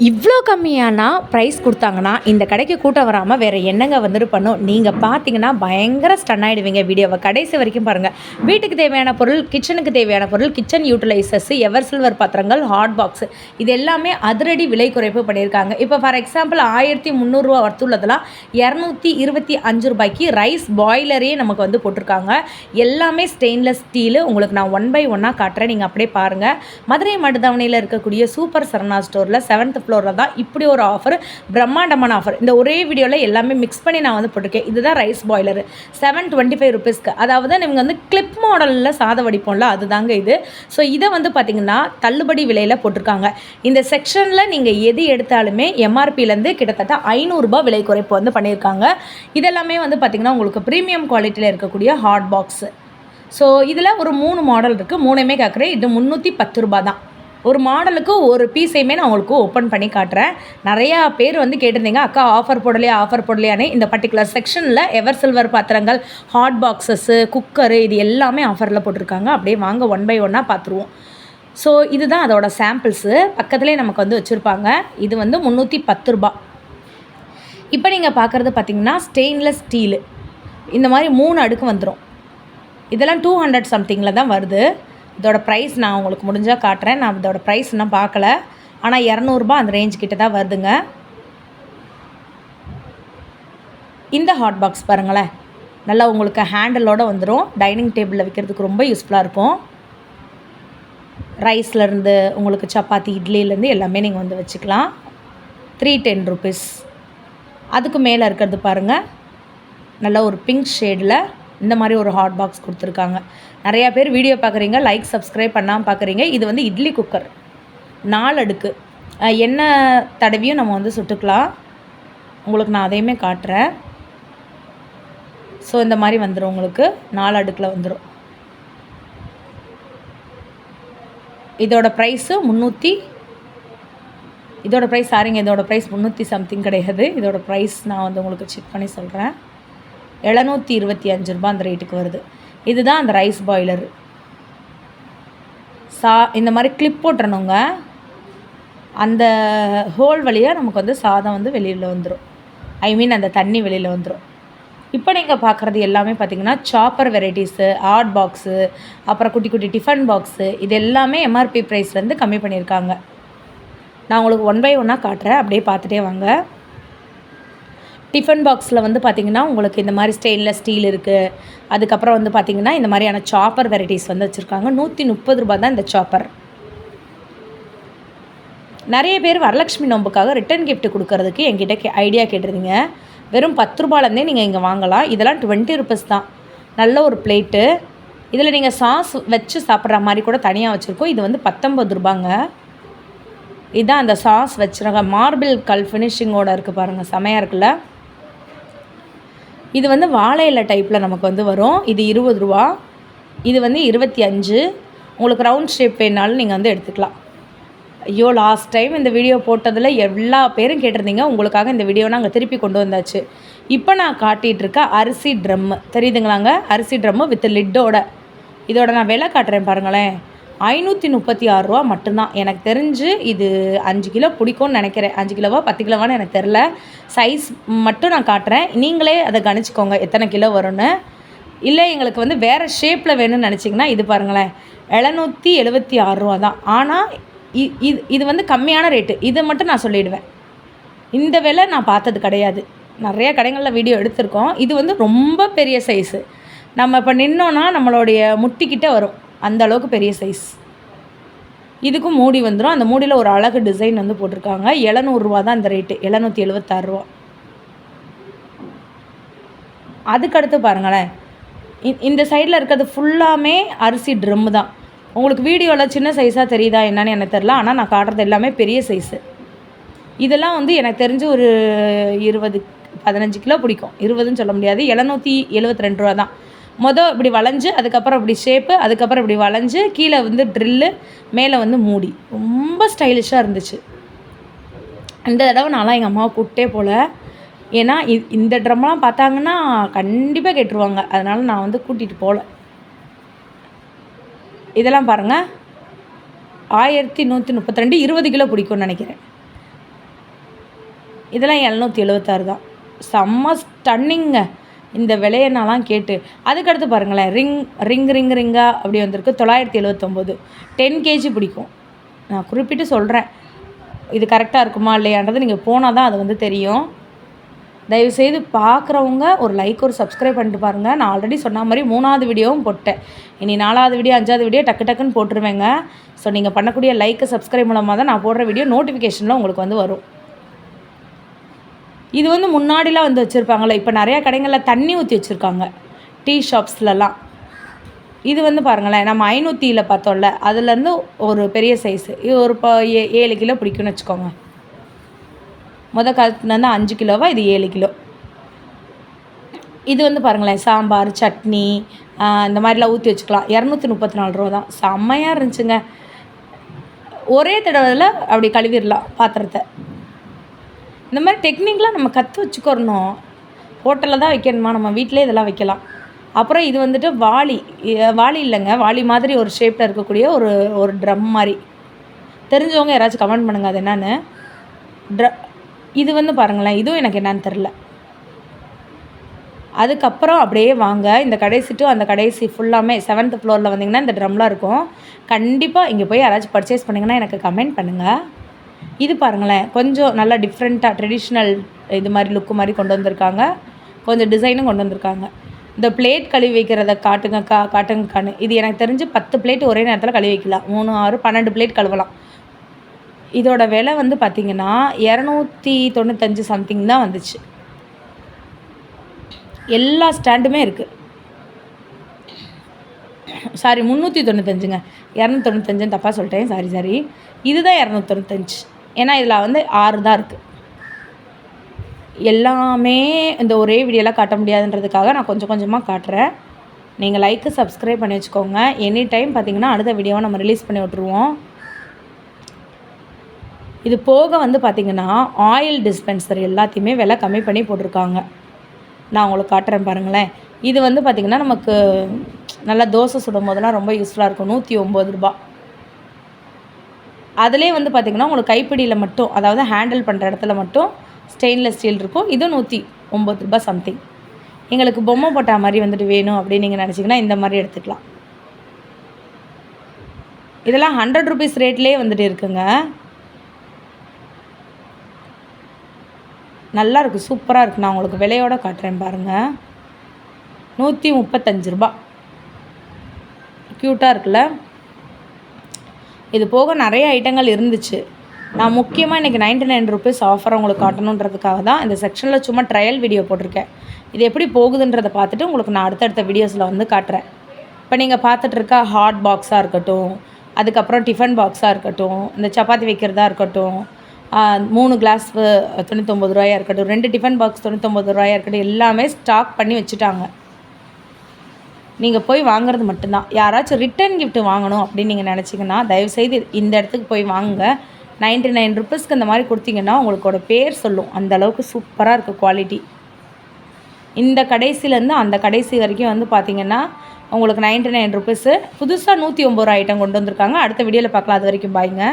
இவ்வளோ கம்மியான ப்ரைஸ் கொடுத்தாங்கன்னா இந்த கடைக்கு கூட்டம் வராமல் வேறு என்னங்க வந்துட்டு பண்ணும். நீங்கள் பார்த்தீங்கன்னா பயங்கர ஸ்டன் ஆகிடுவீங்க. வீடியோவை கடைசி வரைக்கும் பாருங்கள். வீட்டுக்கு தேவையான பொருள், கிச்சனுக்கு தேவையான பொருள், கிச்சன் யூட்டிலைசர்ஸ், எவர் சில்வர் பாத்திரங்கள், ஹாட் பாக்ஸ், இது எல்லாமே அதிரடி விலை குறைப்பு பண்ணியிருக்காங்க. இப்போ ஃபார் எக்ஸாம்பிள் 1300 வர்த்துள்ளதெல்லாம் 225 ரூபாய்க்கு ரைஸ் பாய்லரே நமக்கு வந்து போட்டிருக்காங்க. எல்லாமே ஸ்டெயின்லெஸ் ஸ்டீலு. உங்களுக்கு நான் 1 by 1 காட்டுறேன், நீங்கள் அப்படியே பாருங்கள். மதுரை மடுதவணையில் இருக்கக்கூடிய சூப்பர் சரணா ஸ்டோரில் 7th ஃப்ளோரில் தான் இப்படி ஒரு ஆஃபர், பிரம்மாண்டமான ஆஃபர். இந்த ஒரே வீடியோவில் எல்லாமே மிக்ஸ் பண்ணி நான் வந்து போட்டிருக்கேன். இதுதான் ரைஸ் பாய்லர் 725 ருபீஸ்க்கு. அதாவது நீங்கள் வந்து கிளிப் மாடலில் சாதம் வடிப்போம்ல, அதுதாங்க இது. ஸோ இதை வந்து பார்த்திங்கன்னா தள்ளுபடி விலையில் போட்டிருக்காங்க. இந்த செக்ஷனில் நீங்கள் எது எடுத்தாலுமே எம்ஆர்பிலேருந்து கிட்டத்தட்ட 500 ரூபாய் விலை குறைப்பு வந்து பண்ணியிருக்காங்க. இதெல்லாமே வந்து பார்த்திங்கன்னா உங்களுக்கு ப்ரீமியம் குவாலிட்டியில் இருக்கக்கூடிய ஹாட் பாக்ஸு. ஸோ இதில் ஒரு 3 மாடல் இருக்குது. 3மே கேட்குறேன். இது 310 ரூபா தான். ஒரு மாடலுக்கு ஒரு பீஸையுமே நான் உங்களுக்கு ஓப்பன் பண்ணி காட்டுறேன். நிறையா பேர் வந்து கேட்டிருந்தீங்க, அக்கா ஆஃபர் போடலையான்னு. இந்த பர்டிகுலர் செக்ஷனில் எவர் சில்வர் பாத்திரங்கள், ஹாட் பாக்ஸஸ்ஸு, குக்கரு, இது எல்லாமே ஆஃபரில் போட்டிருக்காங்க. அப்படியே வாங்க 1 by 1 பார்த்துருவோம். ஸோ இதுதான் அதோட சாம்பிள்ஸு. பக்கத்துலேயே நமக்கு வந்து வச்சுருப்பாங்க. இது வந்து 310 ரூபா. இப்போ நீங்கள் பார்க்குறது பார்த்திங்கன்னா ஸ்டெயின்லெஸ் ஸ்டீலு. இந்த மாதிரி 3 அடுக்கு வந்துடும். இதெல்லாம் 200 சம்திங்கில் தான் வருது. இதோட ப்ரைஸ் நான் உங்களுக்கு முடிஞ்சால் காட்டுறேன். நான் இதோட ப்ரைஸ் இன்னும் பார்க்கல. ஆனால் 200 ரூபா அந்த ரேஞ்ச் கிட்ட தான் வருதுங்க. இந்த ஹாட் பாக்ஸ் பாருங்களேன், நல்லா உங்களுக்கு ஹேண்டலோடு வந்துடும். டைனிங் டேபிளில் வைக்கிறதுக்கு ரொம்ப யூஸ்ஃபுல்லாக இருக்கும். ரைஸ்லேருந்து உங்களுக்கு சப்பாத்தி, இட்லிலேருந்து எல்லாமே நீங்கள் வந்து வச்சுக்கலாம். 310 ருபீஸ். அதுக்கு மேலே இருக்கிறது பாருங்கள், நல்லா ஒரு பிங்க் ஷேடில் இந்த மாதிரி ஒரு ஹாட் பாக்ஸ் கொடுத்துருக்காங்க. நிறையா பேர் வீடியோ பார்க்குறீங்க, லைக் சப்ஸ்கிரைப் பண்ணாமல் பார்க்குறீங்க. இது வந்து இட்லி குக்கர் 4 அடுக்கு. எண்ணெய் தடவியும் நம்ம வந்து சுட்டுக்கலாம். உங்களுக்கு நான் அதையுமே காட்டுறேன். ஸோ இந்த மாதிரி வந்துடும், உங்களுக்கு 4 அடுக்கில் வந்துடும். இதோட ப்ரைஸு 300. இதோட ப்ரைஸ் இதோட ப்ரைஸ் 300 சம்திங் கிடையாது. இதோட ப்ரைஸ் நான் வந்து உங்களுக்கு செக் பண்ணி சொல்கிறேன். 725 ரூபா அந்த ரேட்டுக்கு வருது. இதுதான் அந்த ரைஸ் பாய்லரு. இந்த மாதிரி கிளிப் போட்டுறணுங்க. அந்த ஹோல் வழியாக நமக்கு வந்து சாதம் வந்து வெளியில் வந்துடும். அந்த தண்ணி வெளியில் வந்துடும். இப்போ நீங்கள் பார்க்குறது எல்லாமே பார்த்திங்கன்னா சாப்பர் வெரைட்டிஸு, ஹாட் பாக்ஸு, அப்புறம் குட்டி குட்டி டிஃபன் பாக்ஸு, இது எல்லாமே எம்ஆர்பி ப்ரைஸ்லேருந்து கம்மி பண்ணியிருக்காங்க. நான் உங்களுக்கு 1 by 1 காட்டுறேன், அப்படியே பார்த்துட்டே வாங்க. டிஃபன் பாக்ஸில் வந்து பார்த்திங்கன்னா உங்களுக்கு இந்த மாதிரி ஸ்டெயின்லெஸ் ஸ்டீல் இருக்குது. அதுக்கப்புறம் வந்து பார்த்திங்கன்னா இந்த மாதிரியான சாப்பர் வெரைட்டிஸ் வந்து வச்சுருக்காங்க. 130 ரூபா தான் இந்த சாப்பர். நிறைய பேர் வரலட்சுமி நோம்புக்காக ரிட்டன் கிஃப்ட் கொடுக்கறதுக்கு என்கிட்ட ஐடியா கேட்டிருந்தீங்க. வெறும் 10 ரூபாலேருந்தே நீங்கள் இங்கே வாங்கலாம். இதெல்லாம் 20 ருபீஸ் தான். நல்ல ஒரு பிளேட்டு. இதில் நீங்கள் சாஸ் வச்சு சாப்பிட்ற மாதிரி கூட தனியாக வச்சுருக்கோம். இது வந்து 19 ரூபாங்க. இதுதான் அந்த சாஸ் வச்சுருங்க. மார்பிள் கல் ஃபினிஷிங்கோடு இருக்குது பாருங்கள், செமையாக இருக்குல்ல. இது வந்து வாழை இலை டைப்பில் நமக்கு வந்து வரும். இது 20 ரூபா. இது வந்து 25. உங்களுக்கு ரவுண்ட் ஷேப் வேணாலும் நீங்கள் வந்து எடுத்துக்கலாம். ஐயோ, லாஸ்ட் டைம் இந்த வீடியோ போட்டதில் எல்லா பேரும் கேட்டிருந்தீங்க. உங்களுக்காக இந்த வீடியோ நாங்கள் திருப்பி கொண்டு வந்தாச்சு. இப்போ நான் காட்டிகிட்டு இருக்க அரிசி ட்ரம்மு தெரியுதுங்களாங்க. அரிசி ட்ரம்மு வித் லிட்டோட. இதோட நான் விலை காட்டுறேன் பாருங்களேன். 536 ரூபா மட்டும்தான். எனக்கு தெரிஞ்சு இது 5 கிலோ பிடிக்கும்னு நினைக்கிறேன். 5 கிலோவா 10 கிலோவான்னு எனக்கு தெரில. சைஸ் மட்டும் நான் காட்டுறேன், நீங்களே அதை கணிச்சிக்கோங்க எத்தனை கிலோ வரும்னு. இல்லை எங்களுக்கு வந்து வேறு ஷேப்பில் வேணும்னு நினச்சிங்கன்னா இது பாருங்களேன், 776 ரூபா தான். ஆனால் இது வந்து கம்மியான ரேட்டு. இதை மட்டும் நான் சொல்லிவிடுவேன். இந்த விலை நான் பார்த்தது கிடையாது. நிறைய கடைகளில் வீடியோ எடுத்திருக்கோம். இது வந்து ரொம்ப பெரிய சைஸு. நம்ம இப்போ நின்னோன்னா நம்மளுடைய முட்டிக்கிட்ட வரும், அந்த அளவுக்கு பெரிய சைஸ். இதுக்கும் மூடி வந்துடும். அந்த மூடியில் ஒரு அழகு டிசைன் வந்து போட்டிருக்காங்க. 700 ரூபா தான் இந்த ரேட்டு. 776 ரூபா. அதுக்கடுத்து பாருங்களேன், இந்த சைடில் இருக்கிறது ஃபுல்லாமே அரிசி ட்ரம்மு தான். உங்களுக்கு வீடியோவில் சின்ன சைஸாக தெரியுதா என்னன்னு எனக்கு தெரில. ஆனால் நான் காட்டுறது எல்லாமே பெரிய சைஸு. இதெல்லாம் வந்து எனக்கு தெரிஞ்சு ஒரு 15 கிலோ பிடிக்கும். 20ன்னு சொல்ல முடியாது. 772 ரூபா தான். இப்படி வளைஞ்சு, அதுக்கப்புறம் இப்படி ஷேப்பு, அதுக்கப்புறம் இப்படி வளைஞ்சு, கீழே வந்து ட்ரில்லு, மேலே வந்து மூடி. ரொம்ப ஸ்டைலிஷாக இருந்துச்சு. இந்த தடவை நான்லாம் எங்கள் அம்மாவை கூப்பிட்டே போகல. ஏன்னா இந்த ட்ரம்லாம் பார்த்தாங்கன்னா கண்டிப்பாக கேட்டுருவாங்க. அதனால் நான் வந்து கூட்டிகிட்டு போகல. இதெல்லாம் பாருங்கள், 1132, 20 கிலோ பிடிக்கும்னு நினைக்கிறேன். இதெல்லாம் 776 தான். செம்ம ஸ்டன்னிங்க இந்த விலையெல்லாம் கேட்டு. அதுக்கடுத்து பாருங்களேன், ரிங்கா அப்படி வந்திருக்கு 979. 10 கேஜி பிடிக்கும். நான் குறிப்பிட்டு சொல்கிறேன், இது கரெக்டாக இருக்குமா இல்லையான்றது நீங்கள் போனால் தான் அது வந்து தெரியும். தயவுசெய்து பார்க்குறவங்க ஒரு லைக் ஒரு சப்ஸ்கிரைப் பண்ணிட்டு பாருங்கள். நான் ஆல்ரெடி சொன்ன மாதிரி 3வது வீடியோவும் போட்டேன். இனி 4வது வீடியோ 5வது வீடியோ டக்குன்னு போட்டுருவேங்க. ஸோ நீங்கள் பண்ணக்கூடிய லைக்கு சப்ஸ்கிரைப் மூலமாக தான் நான் போடுற வீடியோ நோட்டிஃபிகேஷனில் உங்களுக்கு வந்து வரும். இது வந்து முன்னாடிலாம் வந்து வச்சுருப்பாங்களே, இப்போ நிறையா கடைகளில் தண்ணி ஊற்றி வச்சுருக்காங்க டீ ஷாப்ஸ்லலாம். இது வந்து பாருங்களேன், நம்ம 500ல் பார்த்தோம்ல, அதுலேருந்து ஒரு பெரிய சைஸு. இது ஒரு 7 கிலோ பிடிக்கும்னு வச்சுக்கோங்க. காலத்துலேருந்து 5 கிலோவா, இது 7 கிலோ. இது வந்து பாருங்களேன், சாம்பார் சட்னி இந்த மாதிரிலாம் ஊற்றி வச்சுக்கலாம். 234 ரூபா தான். செம்மையாக இருந்துச்சுங்க. ஒரே தடவையில் அப்படி கழுவிடலாம் பாத்திரத்தை. இந்த மாதிரி டெக்னிக்லாம் நம்ம கற்று வச்சுக்கிறணும். ஹோட்டலில் தான் வைக்கணுமா, நம்ம வீட்டிலே இதெல்லாம் வைக்கலாம். அப்புறம் இது வந்துட்டு வாளி இல்லைங்க, வாளி மாதிரி ஒரு ஷேப்பில் இருக்கக்கூடிய ஒரு ட்ரம் மாதிரி. தெரிஞ்சவங்க யாராச்சும் கமெண்ட் பண்ணுங்கள் அது என்னன்னு. இது வந்து பாருங்களேன், இதுவும் எனக்கு என்னன்னு தெரில. அதுக்கப்புறம் அப்படியே வாங்க, இந்த கடைசி டு அந்த கடைசி ஃபுல்லாமே 7th ஃப்ளோரில் வந்தீங்கன்னா இந்த ட்ரம்லாம் இருக்கும். கண்டிப்பாக இங்கே போய் யாராச்சும் பர்ச்சேஸ் பண்ணிங்கன்னா எனக்கு கமெண்ட் பண்ணுங்கள். இது பாருங்களேன், கொஞ்சம் நல்லா டிஃப்ரெண்ட்டாக ட்ரெடிஷ்னல் இது மாதிரி லுக்கு மாதிரி கொண்டு வந்திருக்காங்க. கொஞ்சம் டிசைனும் கொண்டு வந்திருக்காங்க. இந்த பிளேட் கழுவி வைக்கிறத காட்டுங்கக்கான்னு. இது எனக்கு தெரிஞ்சு 10 பிளேட் ஒரே நேரத்தில் கழுவி வைக்கலாம். 3, 6, 12 பிளேட் கழுவலாம். இதோட விலை வந்து பார்த்திங்கன்னா 295 சம்திங் தான் வந்துச்சு. எல்லா ஸ்டாண்டுமே இருக்குது. சாரி 395ங்க, 295 தப்பாக சொல்லிட்டேன். சாரி இதுதான் 295. ஏன்னா இதில் வந்து 6 தான் இருக்குது. எல்லாமே இந்த ஒரே வீடியோலாம் காட்ட முடியாதுன்றதுக்காக நான் கொஞ்சம் கொஞ்சமாக காட்டுறேன். நீங்கள் லைக்கு சப்ஸ்கிரைப் பண்ணி வச்சுக்கோங்க. எனி டைம் பார்த்திங்கன்னா அடுத்த வீடியோவை நம்ம ரிலீஸ் பண்ணி விட்ருவோம். இது போக வந்து பார்த்திங்கன்னா ஆயில் டிஸ்பென்சர் எல்லாத்தையுமே விலை கம்மி பண்ணி போட்டிருக்காங்க. நான் உங்களுக்கு காட்டுறேன் பாருங்களேன். இது வந்து பார்த்திங்கன்னா நமக்கு நல்லா தோசை சுடும் போதெல்லாம் ரொம்ப யூஸ்ஃபுல்லாக இருக்கும். 109 ரூபா. அதிலே வந்து பார்த்திங்கன்னா உங்களுக்கு கைப்பிடியில் மட்டும், அதாவது ஹேண்டில் பண்ணுற இடத்துல மட்டும் ஸ்டெயின்லெஸ் ஸ்டீல் இருக்கும். இதுவும் 109 ரூபா சம்திங். எங்களுக்கு பொம்மை போட்டா மாதிரி வந்துட்டு வேணும் அப்படின்னு நீங்கள் நினச்சிங்கன்னா இந்த மாதிரி எடுத்துக்கலாம். இதெல்லாம் 100 ருபீஸ் ரேட்லேயே வந்துட்டு இருக்குங்க. நல்லா இருக்குது, சூப்பராக இருக்குது. நான் உங்களுக்கு விலையோடு காட்டுறேன் பாருங்கள். 135 ரூபா. க்யூட்டாக இருக்குல்ல. இது போக நிறைய ஐட்டங்கள் இருந்துச்சு. நான் முக்கியமாக இன்றைக்கி 99 ருபீஸ் ஆஃபர் உங்களுக்கு காட்டணுன்றதுக்காக தான் இந்த செக்ஷனில் சும்மா ட்ரையல் வீடியோ போட்டிருக்கேன். இது எப்படி போகுதுன்றதை பார்த்துட்டு உங்களுக்கு நான் அடுத்தடுத்த வீடியோஸில் வந்து காட்டுறேன். இப்போ நீங்கள் பார்த்துட்ருக்க ஹாட் பாக்ஸாக இருக்கட்டும், அதுக்கப்புறம் டிஃபன் பாக்ஸாக இருக்கட்டும், இந்த சப்பாத்தி வைக்கிறதா இருக்கட்டும், 3 கிளாஸ் 99 ரூபாயாக இருக்கட்டும், 2 டிஃபன் பாக்ஸ் 99 ரூபாயாக இருக்கட்டும், எல்லாமே ஸ்டாக் பண்ணி வச்சுட்டாங்க. நீங்கள் போய் வாங்குறது மட்டும்தான். யாராச்சும் ரிட்டன் கிஃப்ட் வாங்கணும் அப்படின்னு நீங்கள் நினச்சிங்கன்னா தயவுசெய்து இந்த இடத்துக்கு போய் வாங்குங்க. 99 ருபீஸ்க்கு இந்த மாதிரி கொடுத்தீங்கன்னா உங்களுக்கோட பேர் சொல்லும். அந்தளவுக்கு சூப்பராக இருக்குது குவாலிட்டி. இந்த கடைசிலேருந்து அந்த கடைசி வரைக்கும் வந்து பார்த்திங்கன்னா உங்களுக்கு 99 ருபீஸு. புதுசாக 109 ரூபா ஐட்டம் கொண்டு வந்திருக்காங்க. அடுத்த வீடியோவில் பார்க்கலாம். அது வரைக்கும் பாய்ங்க.